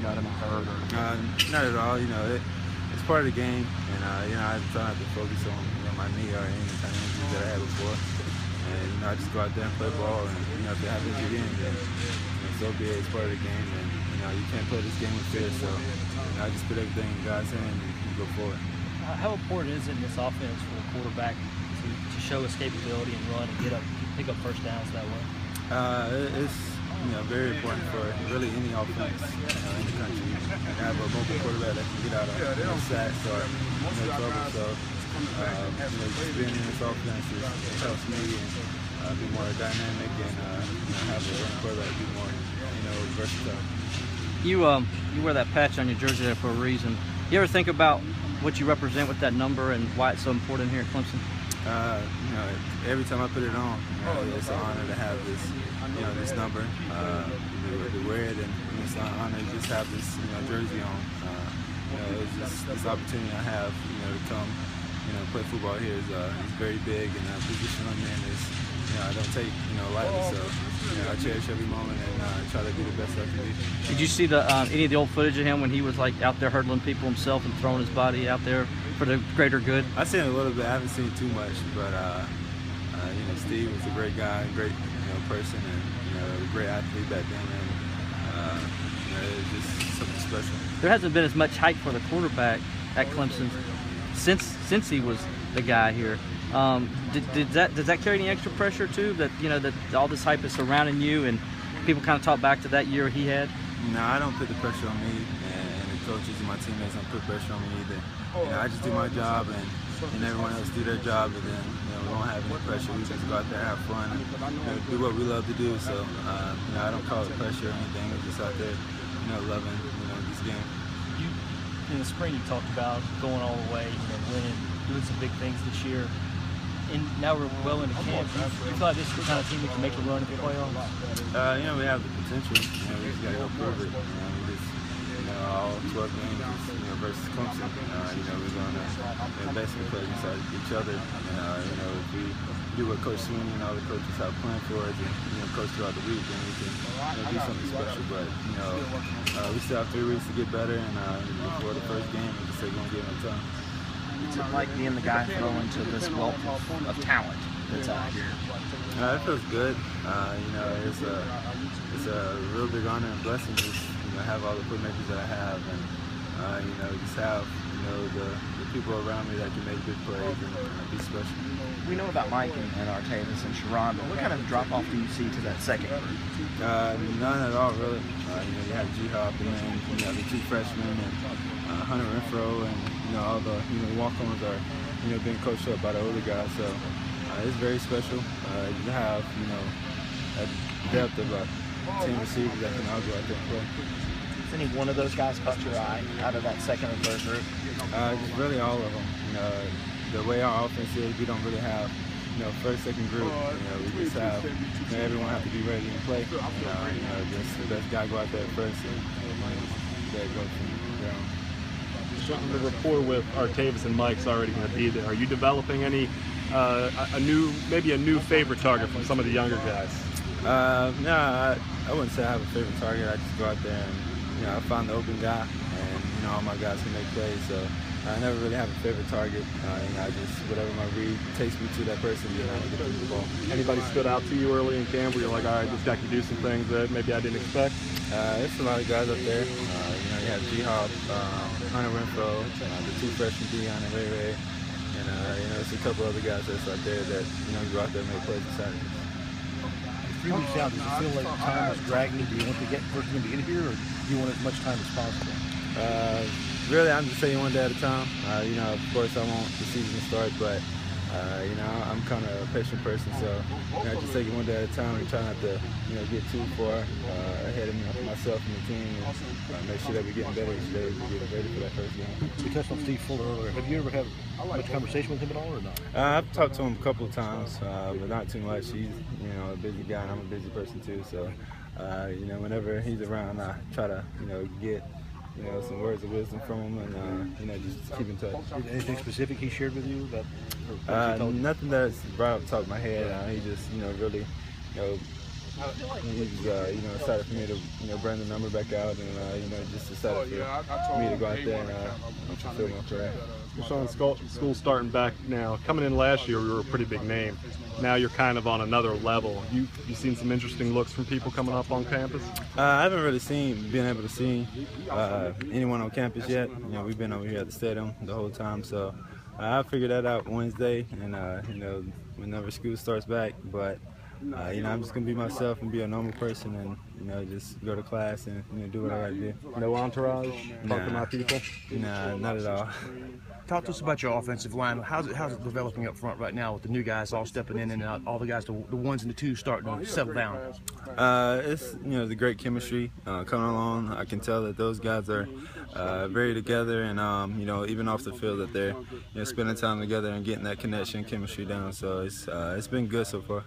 got him hurt? Not at all. It's part of the game, and I try not to focus on my knee or any kind of injuries that I had before. And I just go out there and play ball, and if it happens again, then so be it. It's part of the game, and you can't play this game with fear. So I just put everything in God's hand and go forward. How important is it in this offense for the quarterback to show escapability and run and pick up first downs that way? It's very important for really any offense in the country. And have a mobile quarterback that can get out of sacks or trouble. So just being in this offense helps me and be more dynamic and have a quarterback be more versatile. You wear that patch on your jersey there for a reason. You ever think about what you represent with that number and why it's so important here at Clemson? Every time I put it on, it's an honor to have this number, to wear it, and it's an honor to just have this, jersey on. It's just this opportunity I have, to come, play football here is very big, and the position I'm in is, I don't take, lightly. So, I cherish every moment and try to be the best I can be. Did you see any of the old footage of him when he was like out there hurdling people himself and throwing his body out there for the greater good? I've seen a little bit. I haven't seen too much, but Steve was a great guy, great person, and a great athlete back then. And it was just something special. There hasn't been as much hype for the quarterback at Clemson since he was the guy here. Does that carry any extra pressure too? That that all this hype is surrounding you, and people kind of talk back to that year he had. No, I don't put the pressure on me, and the coaches and my teammates don't put pressure on me either. I just do my job, and everyone else do their job, and then we don't have any pressure. We just go out there, have fun, and do what we love to do. So I don't call it pressure or anything. We're just out there, loving this game. In the spring, you talked about going all the way, winning, doing some big things this year. And now we're well into camp. Do you feel like this is the kind of team that can make a run in the playoffs? We have the potential. We just got to go prove it. All 12 games versus Clemson. We're going to basically play against each other. If we do what Coach Sweeney and all the coaches have planned for us and coach throughout the week, then we can do something special. But we still have 3 weeks to get better, and before the first game, we just say we're going to give them time. What's it like being the guy throwing to this wealth of talent that's out here? It feels good. It's a real big honor and blessing to have all the playmakers that I have, and just have the people around me that can make big plays and be special. We know about Mike and Artavis and Sharon, but what kind of drop off do you see to that second group? None at all, really. You have G-Hop, and then the 2 freshmen, and Hunter Renfro, and all the walk-ons are being coached up by the older guys. So it's very special. You have a depth of 10 receivers that can all go out there and play. Has any one of those guys caught your eye out of that second or third group? Just really all of them. The way our offense is, we don't really have first, second group. We just have everyone have to be ready to play. Just the best guy go out there first, and there goes from there on. The rapport with Artavis and Mike's already going to be there. Are you developing any maybe a new favorite target from some of the younger guys? No, I wouldn't say I have a favorite target. I just go out there and I find the open guy, and all my guys can make plays. So I never really have a favorite target. I just whatever my read takes me to that person, then I get the ball. Anybody stood out to you early in camp where you're like, all right, this guy can do some things that maybe I didn't expect? There's a lot of guys up there. You have G-Hop, Hunter Renfro, the 2 freshmen, Dion and Ray, and there's a couple other guys that's out there that go out there and make plays on Saturdays. 3 weeks out, does it feel like time is dragging? Do you want to get first team to get here, or do you want as much time as possible? Really, I'm just saying one day at a time. Of course, I want the season to start, but I'm kind of a patient person, so I just take it one day at a time and try not to get too far ahead of myself and the team, and make sure that we're getting better each day to get ready for that first game. We touched on Steve Fuller earlier. Have you ever had much conversation with him at all, or not? I've talked to him a couple of times, but not too much. He's a busy guy, and I'm a busy person too. So whenever he's around, I try to get some words of wisdom from him, and just keep in touch. Anything specific he shared with you nothing that's brought up the top of my head. He just really he's excited for me to bring the number back out, and just excited for me to go out there and fulfill my prayer. Deshaun, school's starting back now. Coming in last year, you were a pretty big name. Now you're kind of on another level. You seen some interesting looks from people coming up on campus? I haven't really been able to see anyone on campus yet. We've been over here at the stadium the whole time, so I'll figure that out Wednesday, and whenever school starts back. But I'm just gonna be myself and be a normal person, and just go to class and do what I gotta do. No entourage? Talk to my people? Nah, not at all. Talk to us about your offensive line. How's it developing up front right now with the new guys all stepping in and all the guys, the ones and the twos starting to settle down? It's the great chemistry coming along. I can tell that those guys are very together, and even off the field that they're spending time together and getting that connection, chemistry down. So it's been good so far.